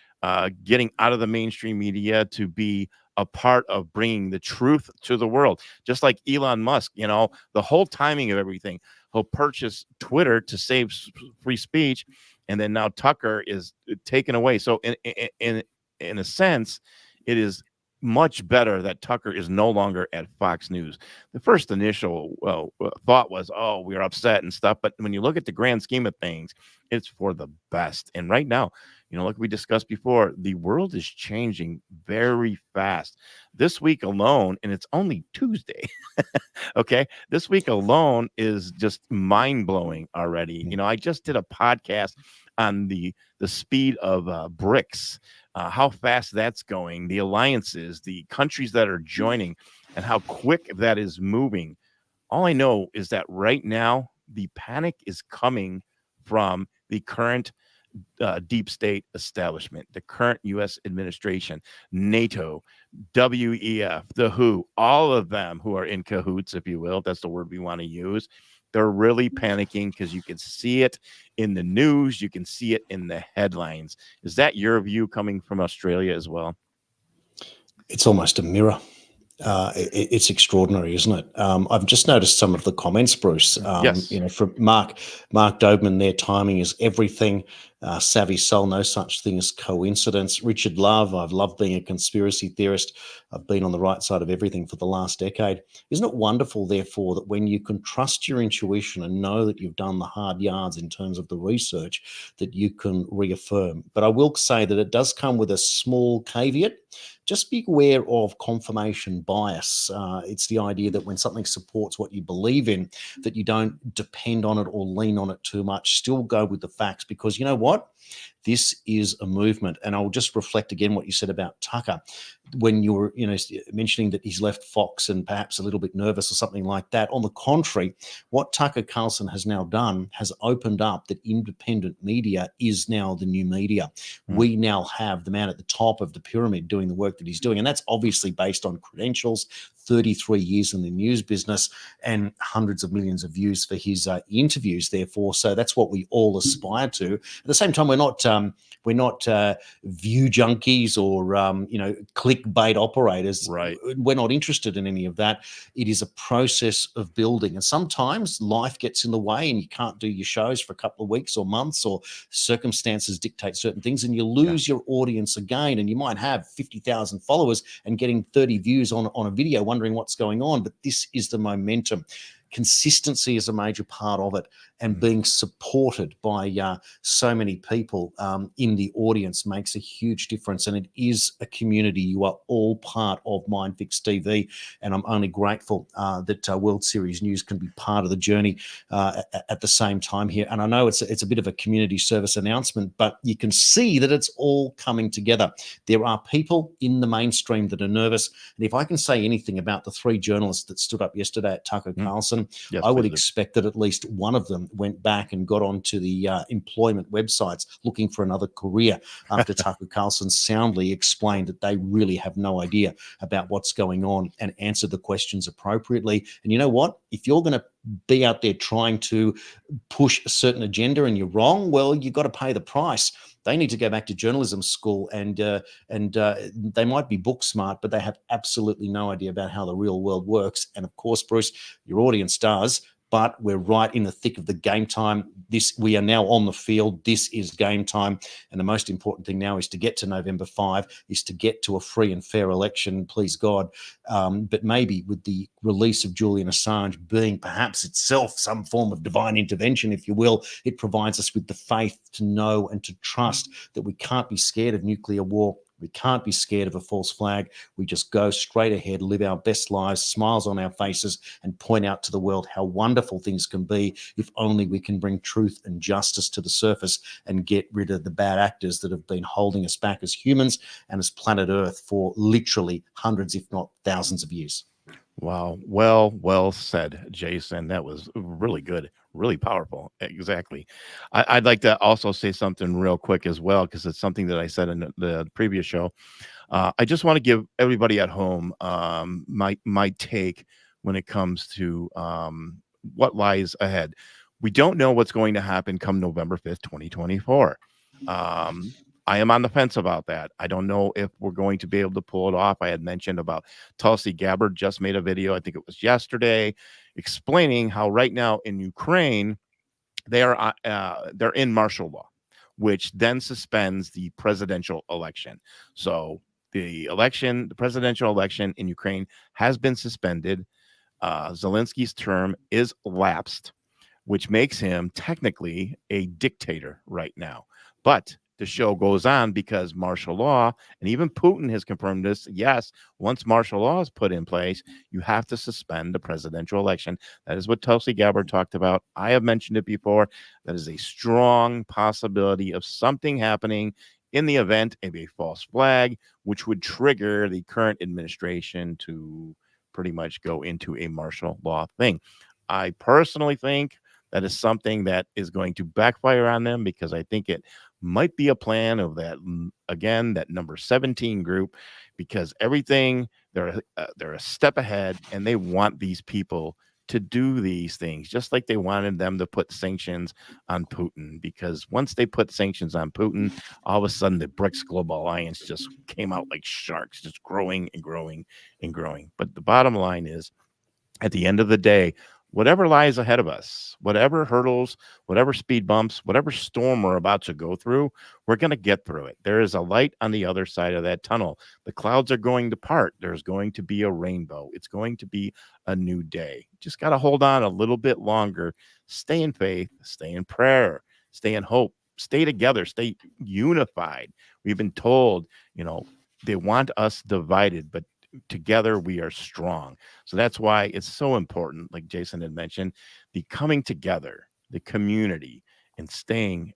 getting out of the mainstream media to be a part of bringing the truth to the world, just like Elon Musk, the whole timing of everything. He'll purchase Twitter to save free speech, and then now Tucker is taken away. So in a sense, it is much better that Tucker is no longer at Fox News. The first initial thought was, oh, we're upset and stuff. But when you look at the grand scheme of things, it's for the best. And right now, like we discussed before, the world is changing very fast. This week alone, and it's only Tuesday, okay? This week alone is just mind-blowing already. I just did a podcast on the speed of BRICS, how fast that's going, the alliances, the countries that are joining, and how quick that is moving. All I know is that right now, the panic is coming from the current deep state establishment, the current U.S. administration, NATO, WEF, the WHO, all of them who are in cahoots, if you will. That's the word we want to use. They're really panicking because you can see it in the news. You can see it in the headlines. Is that your view coming from Australia as well? It's almost a mirror. It's extraordinary, isn't it? I've just noticed some of the comments, Bruce. Yes. From Mark Dobman, their timing is everything. Savvy Soul, no such thing as coincidence. Richard Love, I've loved being a conspiracy theorist. I've been on the right side of everything for the last decade. Isn't it wonderful, therefore, that when you can trust your intuition and know that you've done the hard yards in terms of the research, that you can reaffirm? But I will say that it does come with a small caveat. Just be aware of confirmation bias. It's the idea that when something supports what you believe in, that you don't depend on it or lean on it too much. Still go with the facts, because you know what? This is a movement. And I'll just reflect again what you said about Tucker when you were, mentioning that he's left Fox and perhaps a little bit nervous or something like that. On the contrary, what Tucker Carlson has now done has opened up that independent media is now the new media. We now have the man at the top of the pyramid doing the work that he's doing. And that's obviously based on credentials, 33 years in the news business, and hundreds of millions of views for his interviews, therefore. So that's what we all aspire to. At the same time, we're not view junkies or clickbait operators. Right. We're not interested in any of that. It is a process of building, and sometimes life gets in the way and you can't do your shows for a couple of weeks or months, or circumstances dictate certain things, and you lose your audience again. And you might have 50,000 followers and getting 30 views on a video, wondering what's going on. But this is the momentum. Consistency is a major part of it, and being supported by so many people in the audience makes a huge difference. And it is a community. You are all part of Mindfix TV, and I'm only grateful that World Series News can be part of the journey at the same time here. And I know it's a bit of a community service announcement, but you can see that it's all coming together. There are people in the mainstream that are nervous, and if I can say anything about the 3 journalists that stood up yesterday at Tucker Carlson, Yes, I would expect that at least one of them went back and got onto the employment websites looking for another career after Tucker Carlson soundly explained that they really have no idea about what's going on and answered the questions appropriately. And you know what? If you're going to be out there trying to push a certain agenda and you're wrong, well, you've got to pay the price. They need to go back to journalism school, and they might be book smart, but they have absolutely no idea about how the real world works. And of course, Bruce, your audience does. But we're right in the thick of the game time. We are now on the field. This is game time. And the most important thing now is to get to November 5, is to get to a free and fair election, please God. But maybe with the release of Julian Assange being perhaps itself some form of divine intervention, if you will, it provides us with the faith to know and to trust that we can't be scared of nuclear war. We can't be scared of a false flag. We just go straight ahead, live our best lives, smiles on our faces, and point out to the world how wonderful things can be if only we can bring truth and justice to the surface and get rid of the bad actors that have been holding us back as humans and as planet Earth for literally hundreds, if not thousands of years. Wow. Well said, Jason. That was really good, really powerful. Exactly. I'd like to also say something real quick as well, because it's something that I said in the previous show. I just want to give everybody at home my take when it comes to what lies ahead. We don't know what's going to happen come November 5th, 2024. I am on the fence about that. I don't know if we're going to be able to pull it off. I had mentioned about Tulsi Gabbard just made a video, I think it was yesterday, explaining how right now in Ukraine, they're in martial law, which then suspends the presidential election. So the presidential election in Ukraine has been suspended. Zelensky's term is lapsed, which makes him technically a dictator right now. But the show goes on because martial law, and even Putin has confirmed this. Yes, once martial law is put in place, you have to suspend the presidential election. That is what Tulsi Gabbard talked about. I have mentioned it before. That is a strong possibility of something happening in the event of a false flag, which would trigger the current administration to pretty much go into a martial law thing. I personally think that is something that is going to backfire on them, because I think it might be a plan of that, again, that number 17 group, because everything, they're a step ahead, and they want these people to do these things, just like they wanted them to put sanctions on Putin, because once they put sanctions on Putin, all of a sudden the BRICS Global Alliance just came out like sharks, just growing and growing and growing. But the bottom line is, at the end of the day, whatever lies ahead of us, whatever hurdles, whatever speed bumps, whatever storm we're about to go through, we're going to get through it. There is a light on the other side of that tunnel. The clouds are going to part. There's going to be a rainbow. It's going to be a new day. Just got to hold on a little bit longer. Stay in faith, stay in prayer, stay in hope, stay together, stay unified. We've been told, they want us divided, but together we are strong. So that's why it's so important, like Jason had mentioned, the coming together, the community, and staying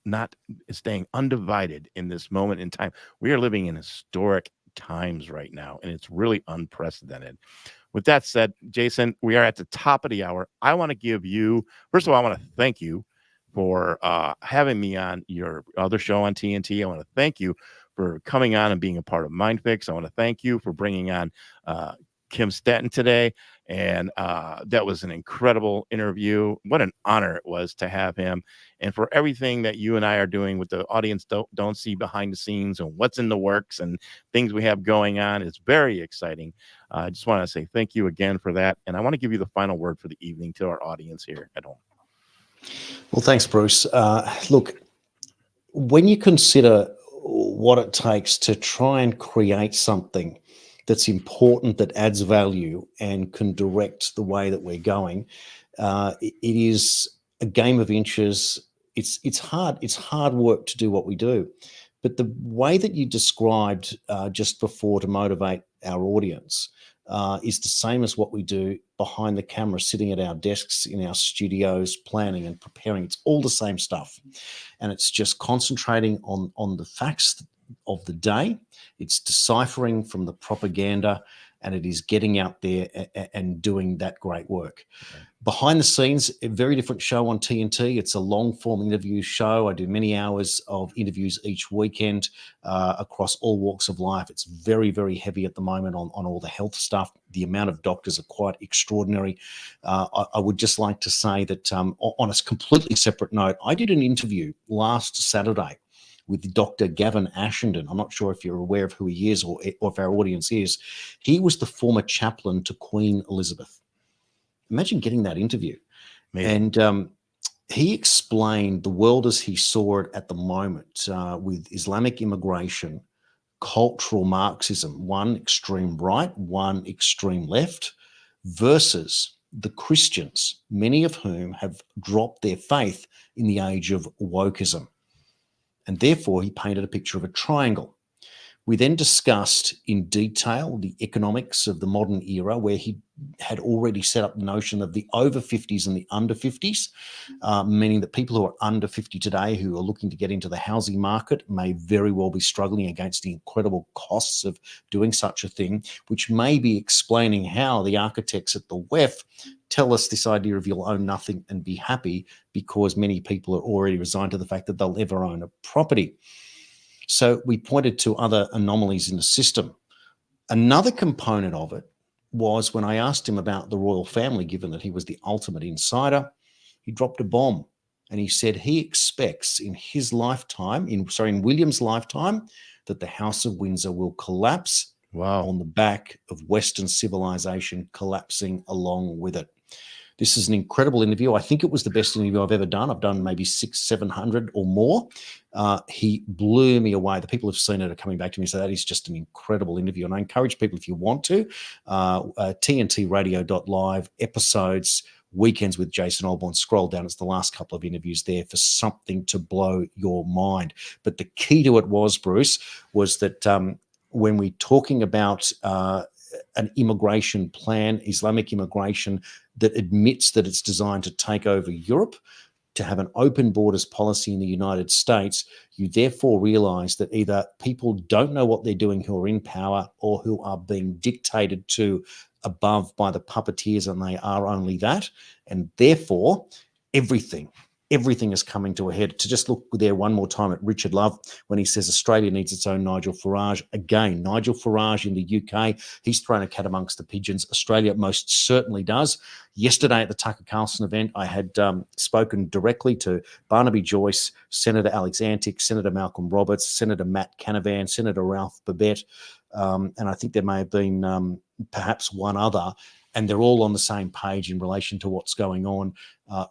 not staying undivided in this moment in time. We are living in historic times right now, and it's really unprecedented. With that said, Jason, we are at the top of the hour. I want to give you, first of all, I want to thank you for having me on your other show on TNT. I want to thank you for coming on and being a part of MindFix. I want to thank you for bringing on Kim Stanton today. And that was an incredible interview. What an honor it was to have him, and for everything that you and I are doing with the audience don't see behind the scenes and what's in the works and things we have going on. It's very exciting. I just want to say thank you again for that. And I want to give you the final word for the evening to our audience here at home. Well, thanks, Bruce. Look, when you consider what it takes to try and create something that's important, that adds value and can direct the way that we're going, it is a game of inches. It's hard. It's hard work to do what we do. But the way that you described just before to motivate our audience is the same as what we do behind the camera, sitting at our desks in our studios, planning and preparing. It's all the same stuff. And it's just concentrating on the facts of the day. It's deciphering from the propaganda, and it is getting out there and doing that great work. Okay. Behind the scenes, a very different show on TNT. It's a long form interview show. I do many hours of interviews each weekend across all walks of life. It's very, very heavy at the moment on all the health stuff. The amount of doctors are quite extraordinary. I would just like to say that on a completely separate note, I did an interview last Saturday with Dr. Gavin Ashenden. I'm not sure if you're aware of who he is or if our audience is. He was the former chaplain to Queen Elizabeth. Imagine getting that interview. Amazing. And he explained the world as he saw it at the moment with Islamic immigration, cultural Marxism, one extreme right, one extreme left, versus the Christians, many of whom have dropped their faith in the age of wokeism. And therefore, he painted a picture of a triangle. We then discussed in detail the economics of the modern era, where he had already set up the notion of the over 50s and the under 50s, meaning that people who are under 50 today who are looking to get into the housing market may very well be struggling against the incredible costs of doing such a thing, which may be explaining how the architects at the WEF tell us this idea of you'll own nothing and be happy, because many people are already resigned to the fact that they'll ever own a property. So we pointed to other anomalies in the system. Another component of it was when I asked him about the royal family, given that he was the ultimate insider, he dropped a bomb and he said he expects in his lifetime, in William's lifetime, that the House of Windsor will collapse. Wow. On the back of Western civilization collapsing along with it. This is an incredible interview. I think it was the best interview I've ever done. I've done maybe 600-700 or more. He blew me away. The people who've seen it are coming back to me and say that is just an incredible interview. And I encourage people, if you want to, tntradio.live, episodes, Weekends with Jason Olbourne, scroll down. It's the last couple of interviews there for something to blow your mind. But the key to it was, Bruce, was that when we're talking about an immigration plan, Islamic immigration, that admits that it's designed to take over Europe, to have an open borders policy in the United States, you therefore realize that either people don't know what they're doing who are in power, or who are being dictated to above by the puppeteers, and they are only that. And therefore, everything is coming to a head. To just look there one more time at Richard Love when he says Australia needs its own Nigel Farage. Again, Nigel Farage in the UK, he's thrown a cat amongst the pigeons. Australia most certainly does. Yesterday at the Tucker Carlson event, I had spoken directly to Barnaby Joyce, Senator Alex Antic, Senator Malcolm Roberts, Senator Matt Canavan, Senator Ralph Babette, and I think there may have been perhaps one other. And they're all on the same page in relation to what's going on.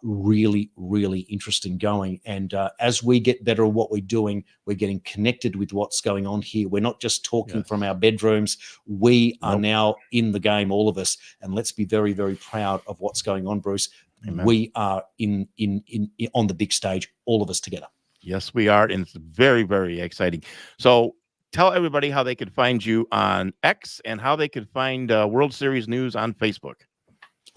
Really, really interesting going. And as we get better at what we're doing, we're getting connected with what's going on here. We're not just talking from our bedrooms. We are now in the game, all of us. And let's be very, very proud of what's going on, Bruce. Amen. We are in on the big stage, all of us together. Yes, we are. And it's very, very exciting. So tell everybody how they could find you on X and how they could find World Series News on Facebook.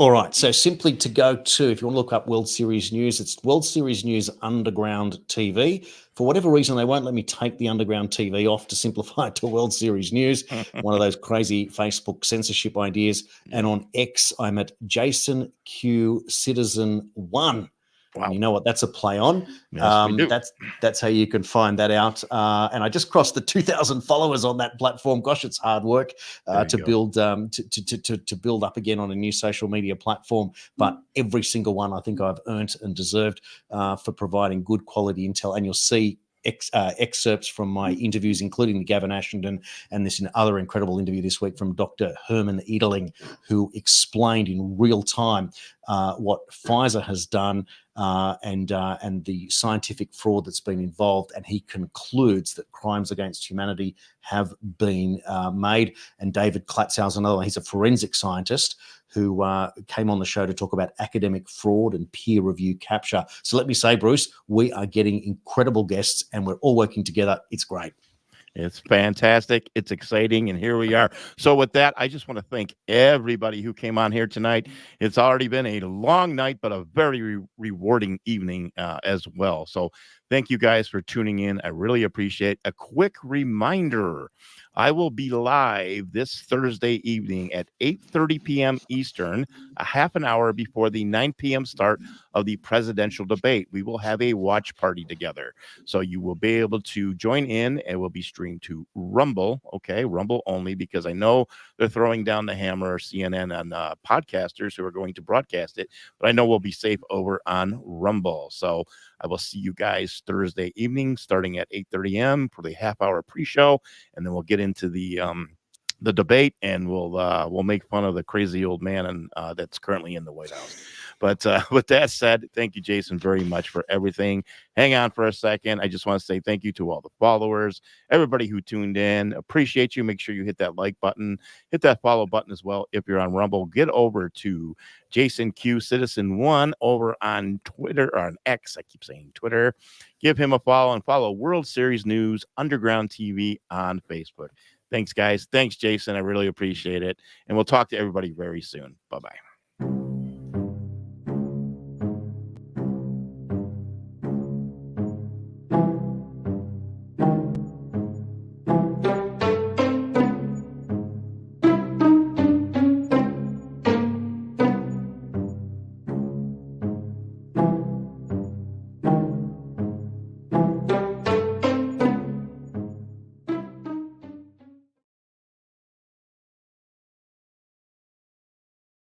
All right. So simply to go to, if you want to look up World Series News, it's World Series News Underground TV. For whatever reason, they won't let me take the Underground TV off to simplify it to World Series News. One of those crazy Facebook censorship ideas. And on X, I'm at Jason Q Citizen 1. Wow. And you know what that's a play on. Yes, we do. That's how you can find that out. And I just crossed the 2,000 followers on that platform. Gosh, it's hard work to build to build up again on a new social media platform. But every single one I think I've earned and deserved for providing good quality intel. And you'll see excerpts from my interviews, including the Gavin Ashenden and this other incredible interview this week from Dr. Herman Edeling, who explained in real time what Pfizer has done and the scientific fraud that's been involved. And he concludes that crimes against humanity have been made. And David Klatzau's another one. He's a forensic scientist who came on the show to talk about academic fraud and peer review capture. So let me say, Bruce, we are getting incredible guests and we're all working together. It's great. It's fantastic. It's exciting. And here we are. So with that, I just want to thank everybody who came on here tonight. It's already been a long night, but a very rewarding evening as well. So thank you guys for tuning in. I really appreciate it. A quick reminder, I will be live this Thursday evening at 8:30 p.m. Eastern, a half an hour before the 9 p.m. start of the presidential debate. We will have a watch party together. So you will be able to join in. It will be streamed to Rumble, okay? Rumble only, because I know they're throwing down the hammer, CNN, and podcasters who are going to broadcast it, but I know we'll be safe over on Rumble. So I will see you guys Thursday evening starting at 8:30 a.m. for the half-hour pre-show, and then we'll get into the debate, and we'll make fun of the crazy old man and that's currently in the White House. But with that said, thank you, Jason, very much for everything. Hang on for a second. I just want to say thank you to all the followers, everybody who tuned in. Appreciate you. Make sure you hit that like button, hit that follow button as well. If you're on Rumble, get over to Jason Q Citizen 1 over on Twitter, or on X. I keep saying Twitter. Give him a follow and follow World Series News Underground TV on Facebook. Thanks, guys. Thanks, Jason. I really appreciate it. And we'll talk to everybody very soon. Bye-bye.